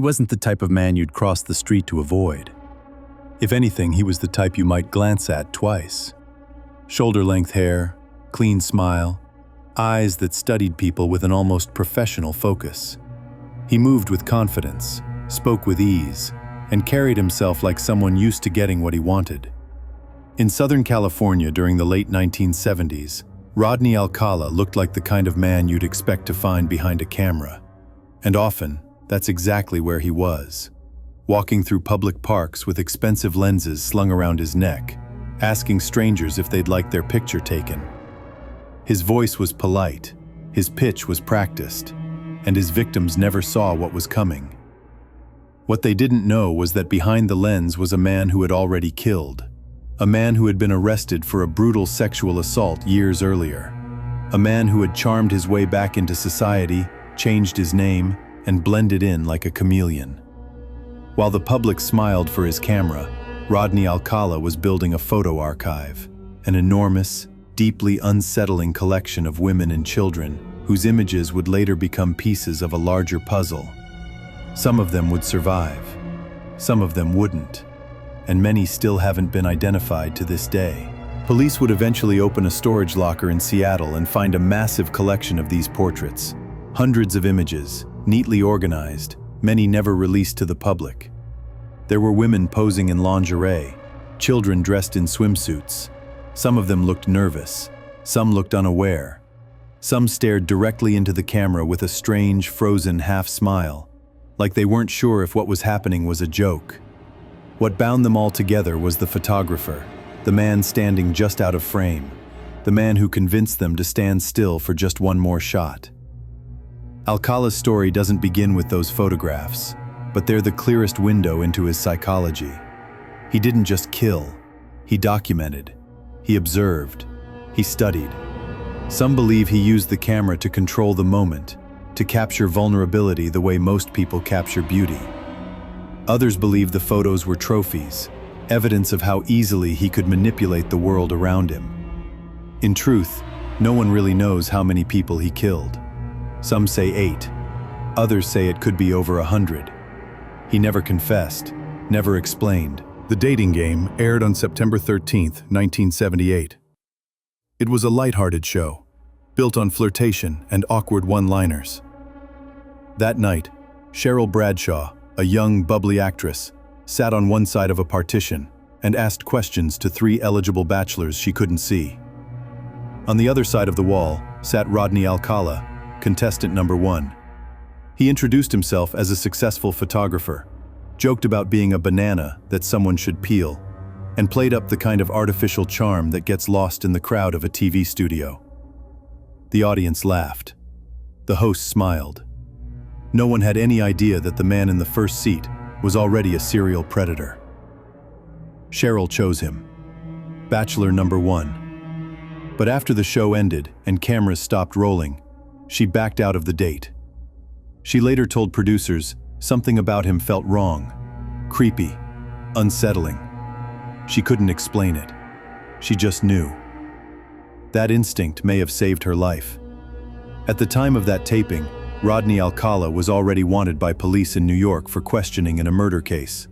He wasn't the type of man you'd cross the street to avoid. If anything, he was the type you might glance at twice. Shoulder-length hair, clean smile, eyes that studied people with an almost professional focus. He moved with confidence, spoke with ease, and carried himself like someone used to getting what he wanted. In Southern California during the late 1970s, Rodney Alcala looked like the kind of man you'd expect to find behind a camera. And often, that's exactly where he was. Walking through public parks with expensive lenses slung around his neck, asking strangers if they'd like their picture taken. His voice was polite, his pitch was practiced, and his victims never saw what was coming. What they didn't know was that behind the lens was a man who had already killed. A man who had been arrested for a brutal sexual assault years earlier. A man who had charmed his way back into society, changed his name, and blended in like a chameleon. While the public smiled for his camera, Rodney Alcala was building a photo archive, an enormous, deeply unsettling collection of women and children whose images would later become pieces of a larger puzzle. Some of them would survive, some of them wouldn't, and many still haven't been identified to this day. Police would eventually open a storage locker in Seattle and find a massive collection of these portraits. Hundreds of images, neatly organized, many never released to the public. There were women posing in lingerie, children dressed in swimsuits. Some of them looked nervous, some looked unaware. Some stared directly into the camera with a strange, frozen half-smile, like they weren't sure if what was happening was a joke. What bound them all together was the photographer, the man standing just out of frame, the man who convinced them to stand still for just one more shot. Alcala's story doesn't begin with those photographs, but they're the clearest window into his psychology. He didn't just kill, he documented, he observed, he studied. Some believe he used the camera to control the moment, to capture vulnerability the way most people capture beauty. Others believe the photos were trophies, evidence of how easily he could manipulate the world around him. In truth, no one really knows how many people he killed. Some say 8, others say it could be over 100. He never confessed, never explained. The Dating Game aired on September 13, 1978. It was a lighthearted show, built on flirtation and awkward one-liners. That night, Cheryl Bradshaw, a young, bubbly actress, sat on one side of a partition and asked questions to 3 eligible bachelors she couldn't see. On the other side of the wall sat Rodney Alcala, contestant number 1. He introduced himself as a successful photographer, joked about being a banana that someone should peel, and played up the kind of artificial charm that gets lost in the crowd of a TV studio. The audience laughed. The host smiled. No one had any idea that the man in the first seat was already a serial predator. Cheryl chose him, bachelor number 1. But after the show ended and cameras stopped rolling, she backed out of the date. She later told producers something about him felt wrong, creepy, unsettling. She couldn't explain it. She just knew. That instinct may have saved her life. At the time of that taping, Rodney Alcala was already wanted by police in New York for questioning in a murder case.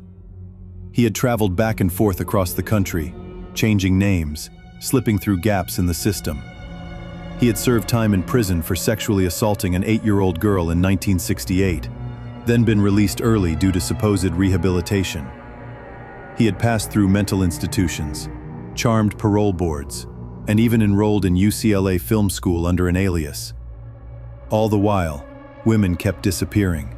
He had traveled back and forth across the country, changing names, slipping through gaps in the system. He had served time in prison for sexually assaulting an 8-year-old girl in 1968, then been released early due to supposed rehabilitation. He had passed through mental institutions, charmed parole boards, and even enrolled in UCLA film school under an alias. All the while, women kept disappearing.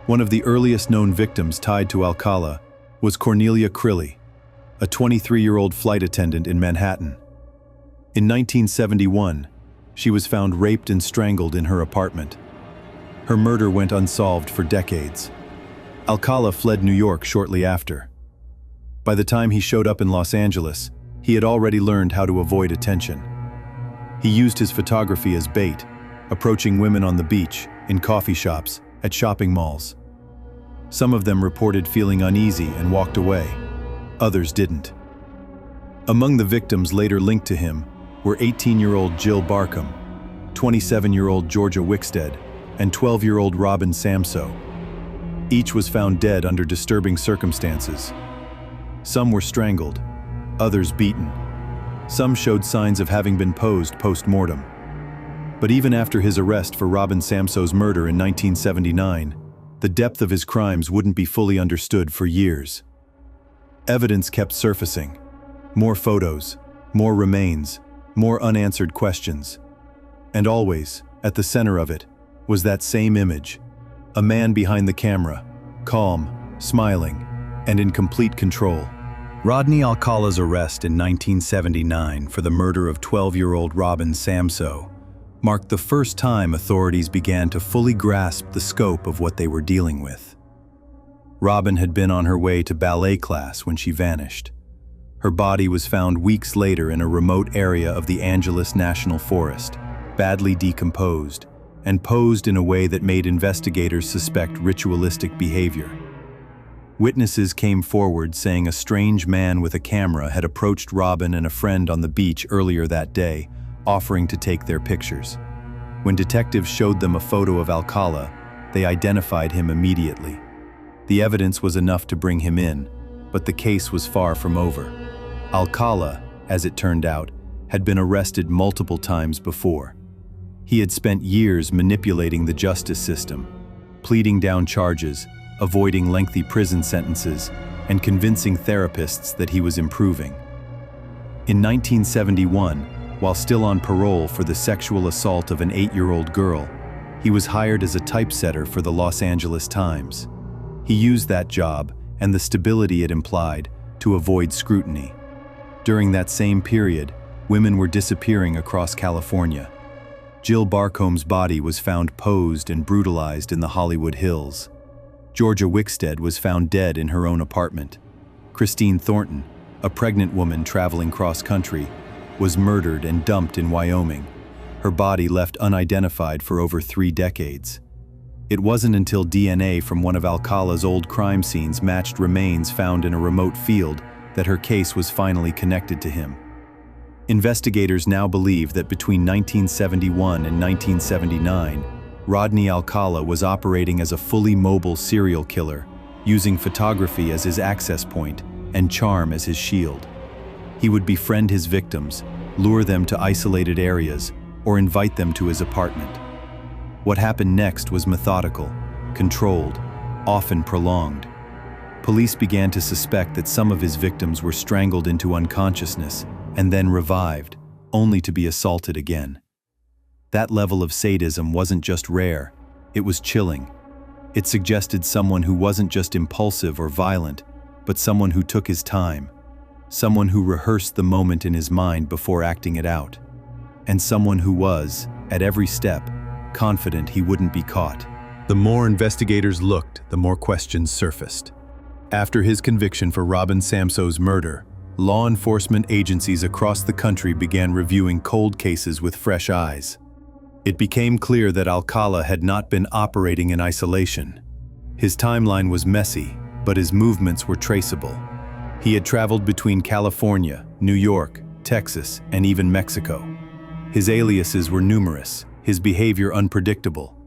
One of the earliest known victims tied to Alcala was Cornelia Crilly, a 23-year-old flight attendant in Manhattan. In 1971, she was found raped and strangled in her apartment. Her murder went unsolved for decades. Alcala fled New York shortly after. By the time he showed up in Los Angeles, he had already learned how to avoid attention. He used his photography as bait, approaching women on the beach, in coffee shops, at shopping malls. Some of them reported feeling uneasy and walked away. Others didn't. Among the victims later linked to him were 18-year-old Jill Barkham, 27-year-old Georgia Wickstead, and 12-year-old Robin Samso. Each was found dead under disturbing circumstances. Some were strangled, others beaten. Some showed signs of having been posed post-mortem. But even after his arrest for Robin Samso's murder in 1979, the depth of his crimes wouldn't be fully understood for years. Evidence kept surfacing. More photos, more remains, more unanswered questions. And always, at the center of it, was that same image. A man behind the camera, calm, smiling, and in complete control. Rodney Alcala's arrest in 1979 for the murder of 12-year-old Robin Samso marked the first time authorities began to fully grasp the scope of what they were dealing with. Robin had been on her way to ballet class when she vanished. Her body was found weeks later in a remote area of the Angeles National Forest, badly decomposed, and posed in a way that made investigators suspect ritualistic behavior. Witnesses came forward saying a strange man with a camera had approached Robin and a friend on the beach earlier that day, offering to take their pictures. When detectives showed them a photo of Alcala, they identified him immediately. The evidence was enough to bring him in, but the case was far from over. Alcala, as it turned out, had been arrested multiple times before. He had spent years manipulating the justice system, pleading down charges, avoiding lengthy prison sentences, and convincing therapists that he was improving. In 1971, while still on parole for the sexual assault of an 8-year-old girl, he was hired as a typesetter for the Los Angeles Times. He used that job and the stability it implied to avoid scrutiny. During that same period, women were disappearing across California. Jill Barcomb's body was found posed and brutalized in the Hollywood Hills. Georgia Wickstead was found dead in her own apartment. Christine Thornton, a pregnant woman traveling cross-country, was murdered and dumped in Wyoming, her body left unidentified for over 3 decades. It wasn't until DNA from one of Alcala's old crime scenes matched remains found in a remote field that her case was finally connected to him. Investigators now believe that between 1971 and 1979, Rodney Alcala was operating as a fully mobile serial killer, using photography as his access point and charm as his shield. He would befriend his victims, lure them to isolated areas, or invite them to his apartment. What happened next was methodical, controlled, often prolonged. Police began to suspect that some of his victims were strangled into unconsciousness and then revived, only to be assaulted again. That level of sadism wasn't just rare, it was chilling. It suggested someone who wasn't just impulsive or violent, but someone who took his time. Someone who rehearsed the moment in his mind before acting it out. And someone who was, at every step, confident he wouldn't be caught. The more investigators looked, the more questions surfaced. After his conviction for Robin Samso's murder, law enforcement agencies across the country began reviewing cold cases with fresh eyes. It became clear that Alcala had not been operating in isolation. His timeline was messy, but his movements were traceable. He had traveled between California, New York, Texas, and even Mexico. His aliases were numerous, his behavior unpredictable.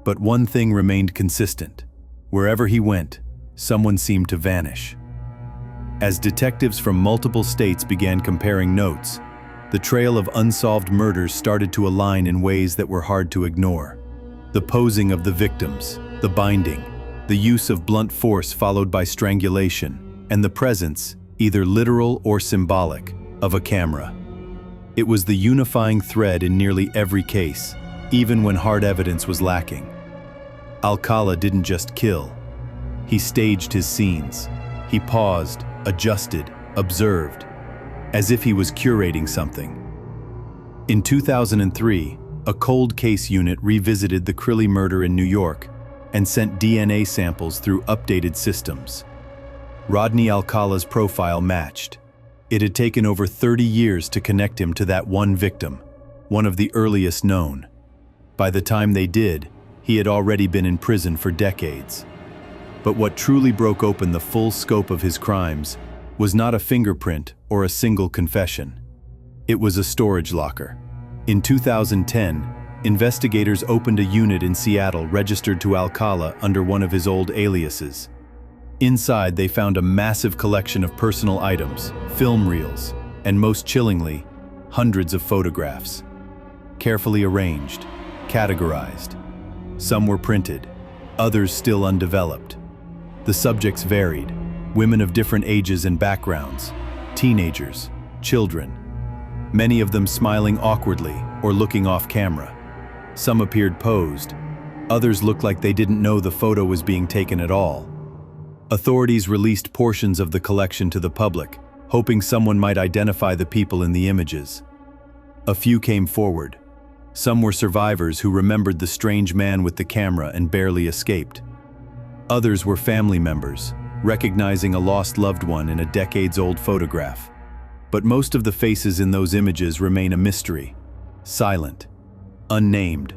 But one thing remained consistent. Wherever he went, someone seemed to vanish. As detectives from multiple states began comparing notes, the trail of unsolved murders started to align in ways that were hard to ignore. The posing of the victims, the binding, the use of blunt force followed by strangulation, and the presence, either literal or symbolic, of a camera. It was the unifying thread in nearly every case, even when hard evidence was lacking. Alcala didn't just kill. He staged his scenes. He paused, adjusted, observed, as if he was curating something. In 2003, a cold case unit revisited the Cruelty murder in New York and sent DNA samples through updated systems. Rodney Alcala's profile matched. It had taken over 30 years to connect him to that one victim, one of the earliest known. By the time they did, he had already been in prison for decades. But what truly broke open the full scope of his crimes was not a fingerprint or a single confession. It was a storage locker. In 2010, investigators opened a unit in Seattle registered to Alcala under one of his old aliases. Inside, they found a massive collection of personal items, film reels, and most chillingly, hundreds of photographs. Carefully arranged, categorized. Some were printed, others still undeveloped. The subjects varied, women of different ages and backgrounds, teenagers, children, many of them smiling awkwardly or looking off camera. Some appeared posed, others looked like they didn't know the photo was being taken at all. Authorities released portions of the collection to the public, hoping someone might identify the people in the images. A few came forward. Some were survivors who remembered the strange man with the camera and barely escaped. Others were family members, recognizing a lost loved one in a decades-old photograph. But most of the faces in those images remain a mystery, silent, unnamed,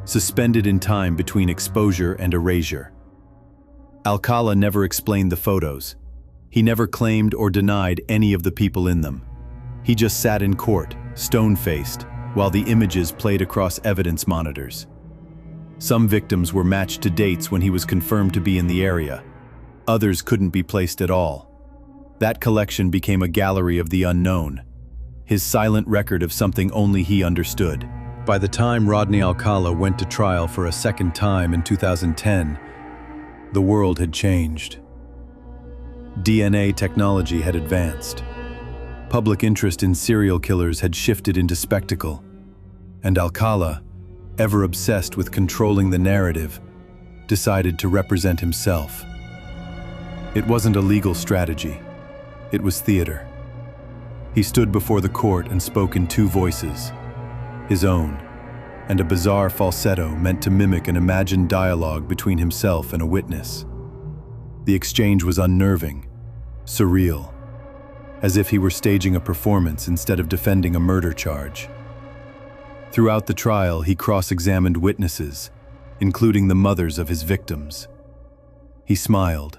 suspended in time between exposure and erasure. Alcala never explained the photos. He never claimed or denied any of the people in them. He just sat in court, stone-faced, while the images played across evidence monitors. Some victims were matched to dates when he was confirmed to be in the area. Others couldn't be placed at all. That collection became a gallery of the unknown, his silent record of something only he understood. By the time Rodney Alcala went to trial for a second time in 2010, the world had changed. DNA technology had advanced. Public interest in serial killers had shifted into spectacle, and Alcala, ever obsessed with controlling the narrative, decided to represent himself. It wasn't a legal strategy. It was theater. He stood before the court and spoke in two voices, his own, and a bizarre falsetto meant to mimic an imagined dialogue between himself and a witness. The exchange was unnerving, surreal, as if he were staging a performance instead of defending a murder charge. Throughout the trial, he cross-examined witnesses, including the mothers of his victims. He smiled.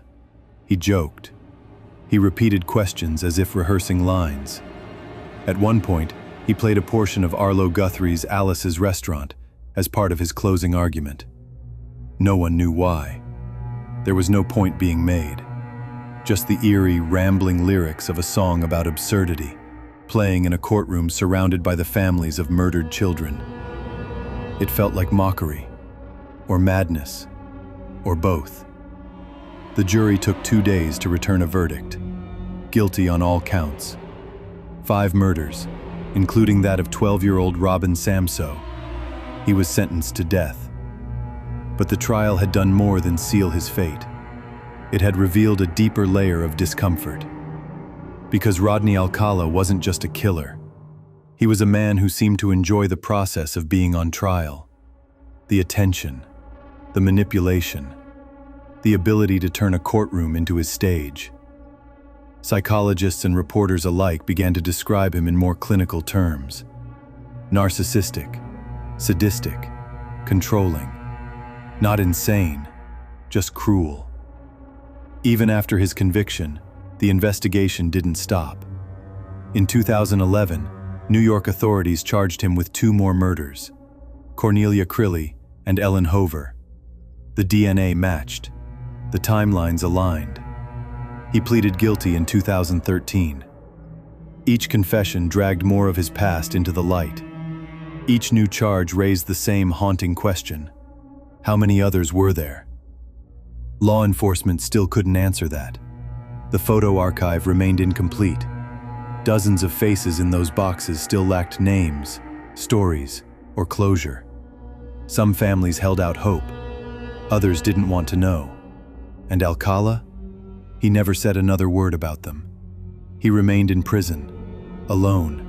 He joked. He repeated questions as if rehearsing lines. At one point, he played a portion of Arlo Guthrie's Alice's Restaurant as part of his closing argument. No one knew why. There was no point being made. Just the eerie, rambling lyrics of a song about absurdity, playing in a courtroom surrounded by the families of murdered children. It felt like mockery, or madness, or both. The jury took 2 days to return a verdict. Guilty on all counts. 5 murders, including that of 12-year-old Robin Samso. He was sentenced to death. But the trial had done more than seal his fate. It had revealed a deeper layer of discomfort. Because Rodney Alcala wasn't just a killer. He was a man who seemed to enjoy the process of being on trial. The attention, the manipulation, the ability to turn a courtroom into his stage. Psychologists and reporters alike began to describe him in more clinical terms. Narcissistic, sadistic, controlling. Not insane, just cruel. Even after his conviction, the investigation didn't stop. In 2011, New York authorities charged him with 2 more murders, Cornelia Crilly and Ellen Hover. The DNA matched. The timelines aligned. He pleaded guilty in 2013. Each confession dragged more of his past into the light. Each new charge raised the same haunting question. How many others were there? Law enforcement still couldn't answer that. The photo archive remained incomplete. Dozens of faces in those boxes still lacked names, stories, or closure. Some families held out hope. Others didn't want to know. And Alcala? He never said another word about them. He remained in prison, alone,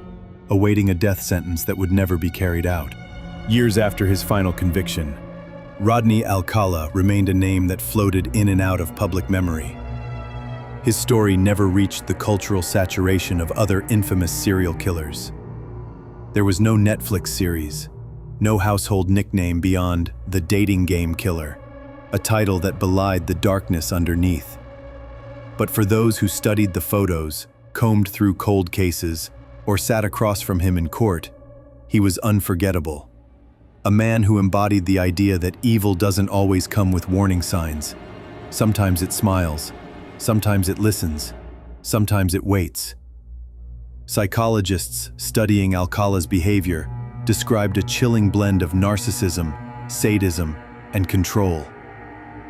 awaiting a death sentence that would never be carried out. Years after his final conviction, Rodney Alcala remained a name that floated in and out of public memory. His story never reached the cultural saturation of other infamous serial killers. There was no Netflix series, no household nickname beyond the dating game killer, a title that belied the darkness underneath. But for those who studied the photos, combed through cold cases, or sat across from him in court, he was unforgettable. A man who embodied the idea that evil doesn't always come with warning signs. Sometimes it smiles, sometimes it listens, sometimes it waits. Psychologists studying Alcala's behavior described a chilling blend of narcissism, sadism, and control.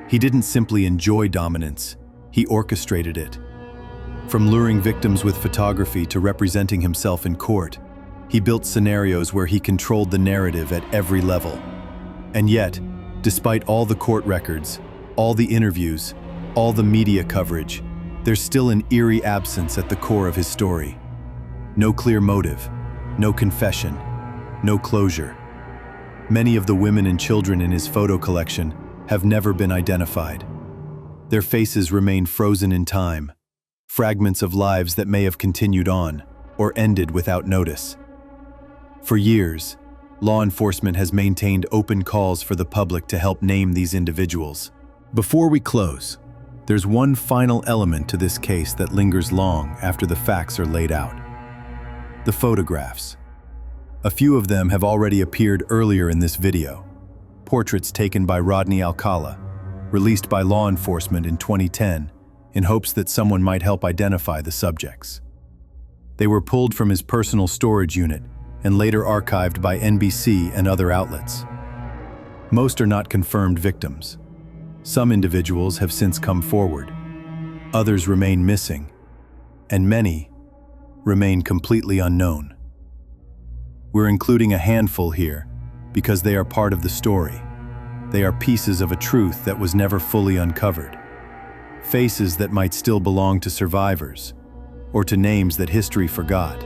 He didn't simply enjoy dominance, he orchestrated it. From luring victims with photography to representing himself in court, he built scenarios where he controlled the narrative at every level. And yet, despite all the court records, all the interviews, all the media coverage, there's still an eerie absence at the core of his story. No clear motive, no confession, no closure. Many of the women and children in his photo collection have never been identified. Their faces remain frozen in time, fragments of lives that may have continued on or ended without notice. For years, law enforcement has maintained open calls for the public to help name these individuals. Before we close, there's one final element to this case that lingers long after the facts are laid out. The photographs. A few of them have already appeared earlier in this video. Portraits taken by Rodney Alcala, released by law enforcement in 2010 in hopes that someone might help identify the subjects. They were pulled from his personal storage unit and later archived by NBC and other outlets. Most are not confirmed victims. Some individuals have since come forward. Others remain missing, and many remain completely unknown. We're including a handful here because they are part of the story. They are pieces of a truth that was never fully uncovered. Faces that might still belong to survivors, or to names that history forgot.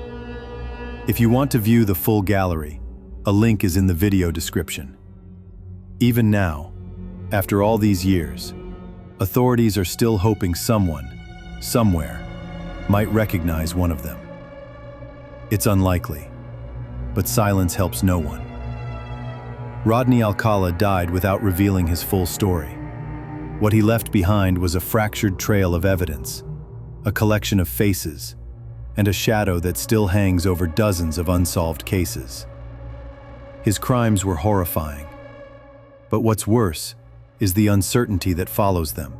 If you want to view the full gallery, a link is in the video description. Even now, after all these years, authorities are still hoping someone, somewhere, might recognize one of them. It's unlikely, but silence helps no one. Rodney Alcala died without revealing his full story. What he left behind was a fractured trail of evidence, a collection of faces, and a shadow that still hangs over dozens of unsolved cases. His crimes were horrifying, but what's worse is the uncertainty that follows them.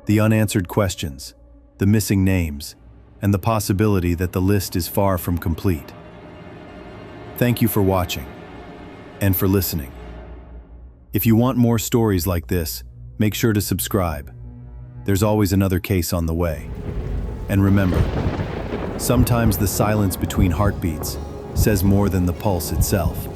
The unanswered questions, the missing names, and the possibility that the list is far from complete. Thank you for watching, and for listening. If you want more stories like this, make sure to subscribe. There's always another case on the way. And remember, sometimes the silence between heartbeats says more than the pulse itself.